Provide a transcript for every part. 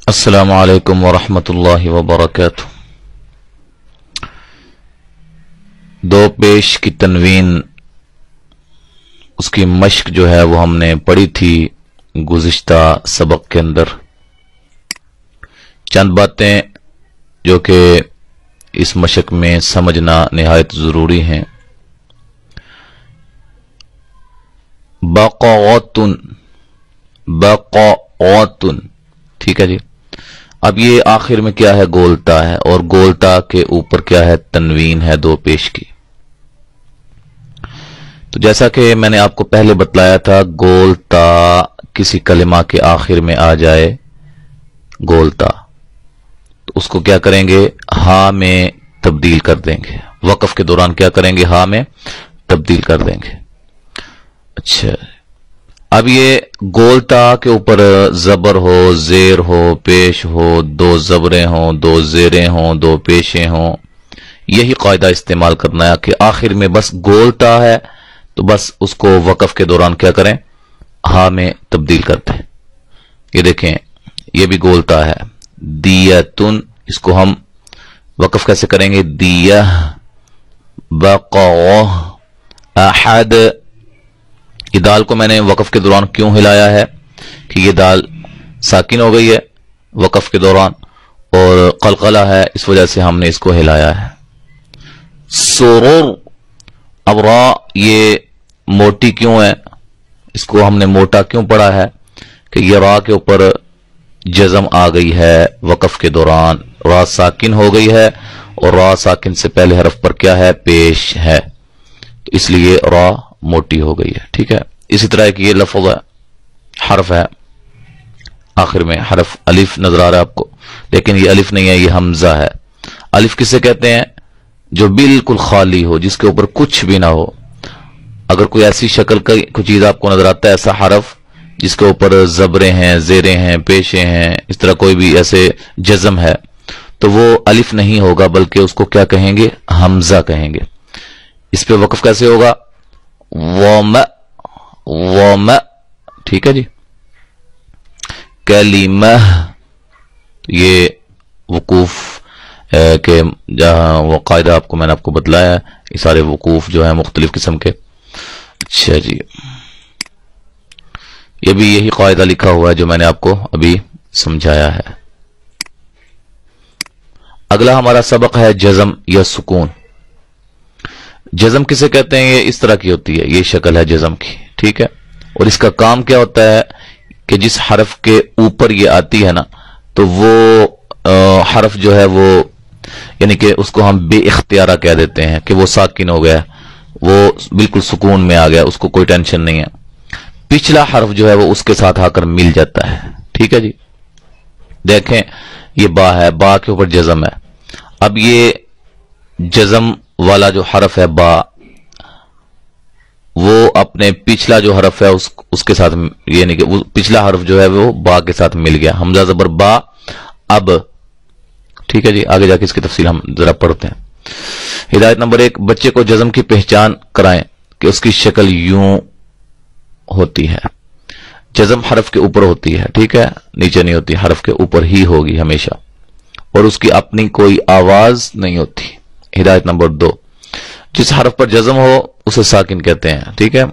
السلام علیکم ورحمۃ اللہ وبرکاتہ۔ دو پیش کی تنوین، اس کی مشق جو ہے وہ ہم نے پڑھی تھی گزشتہ سبق کے اندر۔ چند باتیں جو کہ اس مشق میں سمجھنا نہایت ضروری ہیں۔ بقعۃن، بقعۃن، ٹھیک ہے جی۔ اب یہ آخر میں کیا ہے؟ گولتا ہے، اور گولتا کے اوپر کیا ہے؟ تنوین ہے دو پیش کی۔ تو جیسا کہ میں نے آپ کو پہلے بتلایا تھا، گولتا کسی کلمہ کے آخر میں آ جائے، گولتا، تو اس کو کیا کریں گے؟ ہا میں تبدیل کر دیں گے۔ وقف کے دوران کیا کریں گے؟ ہا میں تبدیل کر دیں گے۔ اچھا، اب یہ گولتا کے اوپر زبر ہو، زیر ہو، پیش ہو، دو زبریں ہوں، دو زیریں ہوں، دو پیشیں ہوں، یہی قاعدہ استعمال کرنا ہے کہ آخر میں بس گولتا ہے تو بس اس کو وقف کے دوران کیا کریں؟ ہا میں تبدیل کر دیں۔ یہ دیکھیں، یہ بھی گولتا ہے، دیتن، اس کو ہم وقف کیسے کریں گے؟ دیہ، بقع، احد۔ یہ دال کو میں نے وقف کے دوران کیوں ہلایا ہے کہ یہ دال ساکن ہو گئی ہے وقف کے دوران، اور قلقلہ ہے، اس وجہ سے ہم نے اس کو ہلایا ہے۔ سرور، اب را یہ موٹی کیوں ہے؟ اس کو ہم نے موٹا کیوں پڑھا ہے کہ یہ را کے اوپر جزم آ گئی ہے وقف کے دوران، را ساکن ہو گئی ہے، اور را ساکن سے پہلے حرف پر کیا ہے؟ پیش ہے، تو اس لیے را موٹی ہو گئی ہے، ٹھیک ہے۔ اسی طرح ایک یہ لفظ ہے، حرف ہے، آخر میں حرف الف نظر آ رہا ہے آپ کو، لیکن یہ الف نہیں ہے، یہ حمزہ ہے۔ الف کسے کہتے ہیں؟ جو بالکل خالی ہو، جس کے اوپر کچھ بھی نہ ہو۔ اگر کوئی ایسی شکل کا کوئی چیز آپ کو نظر آتا ہے، ایسا حرف جس کے اوپر زبریں ہیں، زیریں ہیں، پیشیں ہیں، اس طرح کوئی بھی ایسے جزم ہے، تو وہ الف نہیں ہوگا، بلکہ اس کو کیا کہیں گے؟ حمزہ کہیں گے۔ اس پہ وقف کیسے ہوگا؟ وم، وم، ٹھیک ہے جی۔ کلمہ، یہ وقوف کہ جہاں وہ قاعدہ آپ کو میں نے آپ کو بتلایا ہے، یہ سارے وقوف جو ہیں مختلف قسم کے۔ اچھا جی، یہ بھی یہی قاعدہ لکھا ہوا ہے جو میں نے آپ کو ابھی سمجھایا ہے۔ اگلا ہمارا سبق ہے جزم یا سکون۔ جزم کسے کہتے ہیں؟ یہ اس طرح کی ہوتی ہے، یہ شکل ہے جزم کی، ٹھیک ہے۔ اور اس کا کام کیا ہوتا ہے کہ جس حرف کے اوپر یہ آتی ہے نا، تو وہ حرف جو ہے وہ، یعنی کہ اس کو ہم بے اختیارہ کہہ دیتے ہیں کہ وہ ساکن ہو گیا، وہ بالکل سکون میں آ گیا، اس کو کوئی ٹینشن نہیں ہے۔ پچھلا حرف جو ہے وہ اس کے ساتھ آ کر مل جاتا ہے، ٹھیک ہے جی۔ دیکھیں، یہ با ہے، با کے اوپر جزم ہے۔ اب یہ جزم والا جو حرف ہے با، وہ اپنے پچھلا جو حرف ہے اس کے ساتھ، یعنی کہ پچھلا حرف جو ہے وہ با کے ساتھ مل گیا، حمزہ زبر با، اب، ٹھیک ہے جی۔ آگے جا کے اس کی تفصیل ہم ذرا پڑھتے ہیں۔ ہدایت نمبر 1، بچے کو جزم کی پہچان کرائیں کہ اس کی شکل یوں ہوتی ہے، جزم حرف کے اوپر ہوتی ہے، ٹھیک ہے، نیچے نہیں ہوتی، حرف کے اوپر ہی ہوگی ہمیشہ، اور اس کی اپنی کوئی آواز نہیں ہوتی۔ ہدایت نمبر 2، جس حرف پر جزم ہو اسے ساکن کہتے ہیں، ٹھیک ہے۔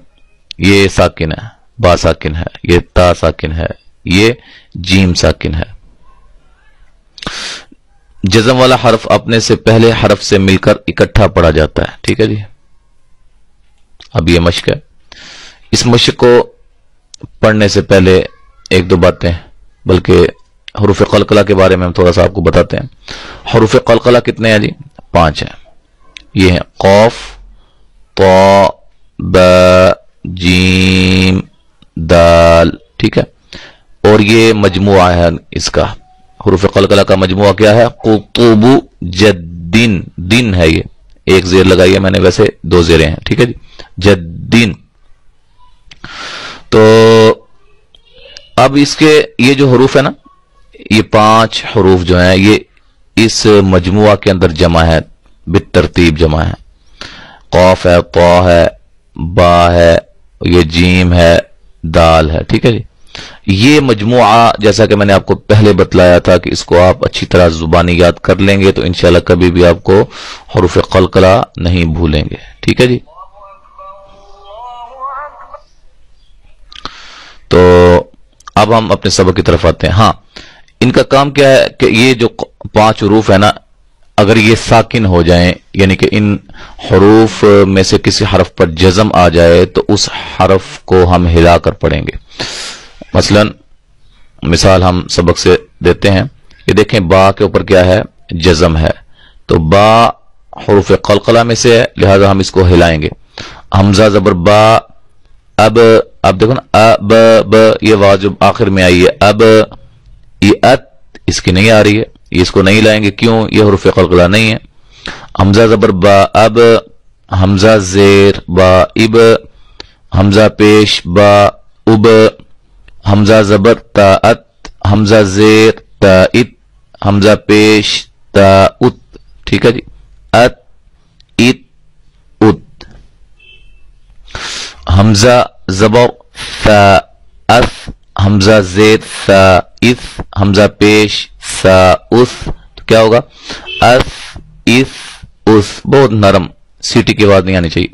یہ ساکن ہے، با ساکن ہے، یہ تا ساکن ہے، یہ جیم ساکن ہے۔ جزم والا حرف اپنے سے پہلے حرف سے مل کر اکٹھا پڑھا جاتا ہے، ٹھیک ہے جی۔ اب یہ مشق ہے، اس مشق کو پڑھنے سے پہلے ایک دو باتیں، بلکہ حروف قلقلہ کے بارے میں ہم تھوڑا سا آپ کو بتاتے ہیں۔ حروف قلقلہ کتنے ہیں جی؟ 5 ہیں۔ یہ ہیں قاف، طا، با، جیم، دال، ٹھیک ہے۔ اور یہ مجموعہ ہے اس کا، حروف قلقلہ کا مجموعہ کیا ہے؟ قطب جدن، دن ہے، یہ ایک زیر لگائی ہے میں نے، ویسے 2 زیریں ہیں، ٹھیک ہے جی، جدن۔ تو اب اس کے یہ جو حروف ہے نا، یہ 5 حروف جو ہیں، یہ اس مجموعہ کے اندر جمع ہے، بالترتیب جمع ہے۔ قاف ہے، طا ہے، با ہے، یہ جیم ہے، دال ہے، ٹھیک ہے جی۔ یہ مجموعہ جیسا کہ میں نے آپ کو پہلے بتلایا تھا کہ اس کو آپ اچھی طرح زبانی یاد کر لیں گے تو انشاءاللہ کبھی بھی آپ کو حروف قلقلہ نہیں بھولیں گے. ٹھیک ہے جی. تو اب ہم اپنے سبق کی طرف آتے ہیں. ہاں، ان کا کام کیا ہے کہ یہ جو 5 حروف ہے نا، اگر یہ ساکن ہو جائیں یعنی کہ ان حروف میں سے کسی حرف پر جزم آ جائے تو اس حرف کو ہم ہلا کر پڑھیں گے. مثلا مثال ہم سبق سے دیتے ہیں. یہ دیکھیں با کے اوپر کیا ہے؟ جزم ہے. تو با حروف قلقلہ میں سے ہے، لہذا ہم اس کو ہلائیں گے. حمزہ زبر با، اب دیکھو نا اب ب، یہ واو جو آخر میں آئی ہے اب، یہ ات اس کی نہیں آ رہی ہے، یہ اس کو نہیں لائیں گے. کیوں؟ یہ حروف قلقلہ نہیں ہے. حمزہ زبر با اب، حمزہ زیر با اب، حمزہ پیش با اب، حمزہ زبر تا ات، حمزہ زیر تا ات، حمزہ پیش تا ات. ٹھیک ہے جی. ات ات ات. حمزہ زبر ثا اث، حمزہ زیر ثا اث، حمزہ پیش ثا اس. تو کیا ہوگا؟ اث اس اس. بہت نرم، سیٹی کی آواز نہیں آنی چاہیے.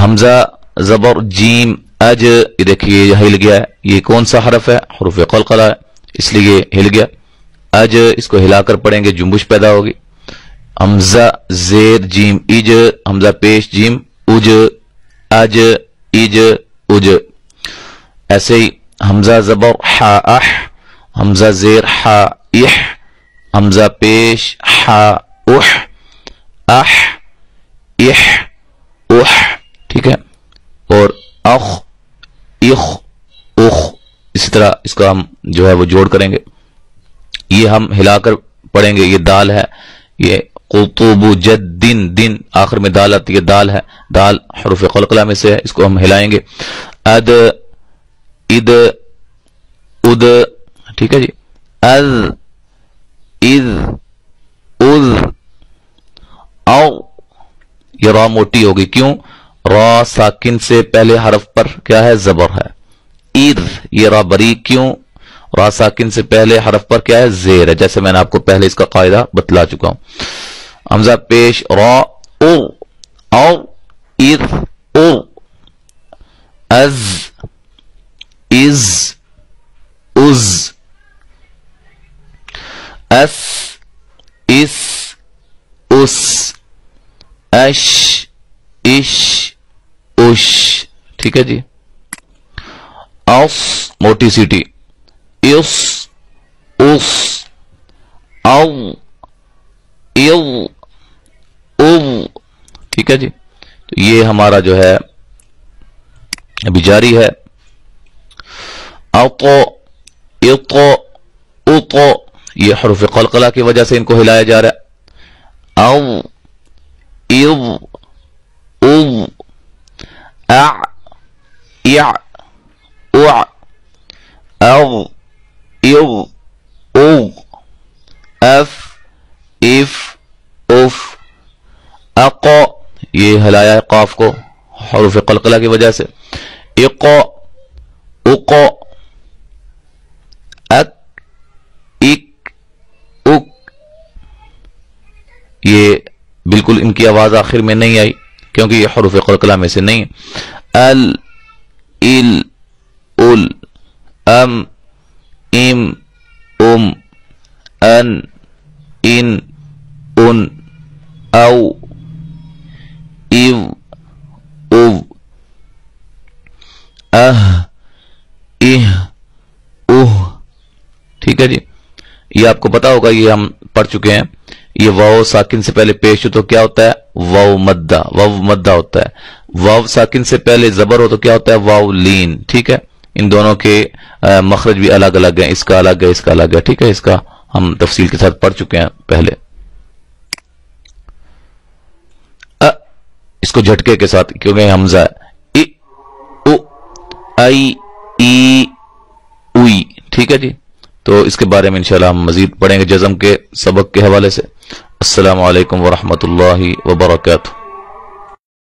حمزہ زبر جیم اج، یہ دیکھیے یہ ہل گیا ہے. یہ کون سا حرف ہے؟ حروف قلقلہ ہے، اس لیے یہ ہل گیا. اج اس کو ہلا کر پڑھیں گے، جنبش پیدا ہوگی. حمزہ زیر جیم اج، حمزہ پیش جیم اج، اج اج اج. ایسے ہی حمزہ زبر حا اح، حمزہ زیر حا اح، حمزہ پیش حا اح، اح اح اح. ٹھیک ہے. اور اخ اخ اخ، اسی طرح اس کا ہم جو ہے وہ جوڑ کریں گے. یہ ہم ہلا کر پڑھیں گے. یہ دال ہے، یہ قطب جد دن، دن آخر میں دال آتی ہے، دال ہے. دال حروف قلقلہ میں سے ہے، اس کو ہم ہلائیں گے. اد اد اد. ٹھیک ہے جی. از اذ اذ او. یہ را موٹی ہوگی. کیوں؟ را ساکن سے پہلے حرف پر کیا ہے؟ زبر ہے. اذ، یہ را بریک. کیوں؟ را ساکن سے پہلے حرف پر کیا ہے؟ زیر ہے، جیسے میں نے آپ کو پہلے اس کا قاعدہ بتلا چکا ہوں. حمزہ پیش را او او اذ او. از از از. اس اس اس. اش اش اش. ٹھیک ہے جی. اوس موٹی سیٹی. اس اس. او او او. ٹھیک ہے جی. تو یہ ہمارا جو ہے ابھی جاری ہے. اطو اطو اطو. یہ حروف قلقلہ کی وجہ سے ان کو ہلایا جا رہا ہے. او او او. اع اع اع. او او او. اف اف اف. اقو، یہ ہلایا ہے قاف کو حروف قلقلہ کی وجہ سے. اقو اقو. اک اک اک. یہ بالکل ان کی آواز آخر میں نہیں آئی کیونکہ یہ حروف قلقلہ میں سے نہیں. ال ال ال. ام ام ام. ان ان ان. او ایو او. اوہ. ٹھیک ہے جی. یہ آپ کو پتا ہوگا، یہ ہم پڑھ چکے ہیں. یہ واو ساکن سے پہلے پیش ہو تو کیا ہوتا ہے؟ واو مدہ. واو مدہ ہوتا ہے. واو ساکن سے پہلے زبر ہو تو کیا ہوتا ہے؟ واو لین. ٹھیک ہے. ان دونوں کے مخرج بھی الگ الگ ہیں، اس کا الگ ہے، اس کا الگ ہے. ٹھیک ہے. اس کا ہم تفصیل کے ساتھ پڑھ چکے ہیں پہلے. اس کو جھٹکے کے ساتھ کیونکہ حمزہ ہے. ای او ای ای اوئی. ٹھیک ہے جی. تو اس کے بارے میں انشاءاللہ ہم مزید پڑھیں گے جزم کے سبق کے حوالے سے. السلام علیکم ورحمۃ اللہ وبرکاتہ.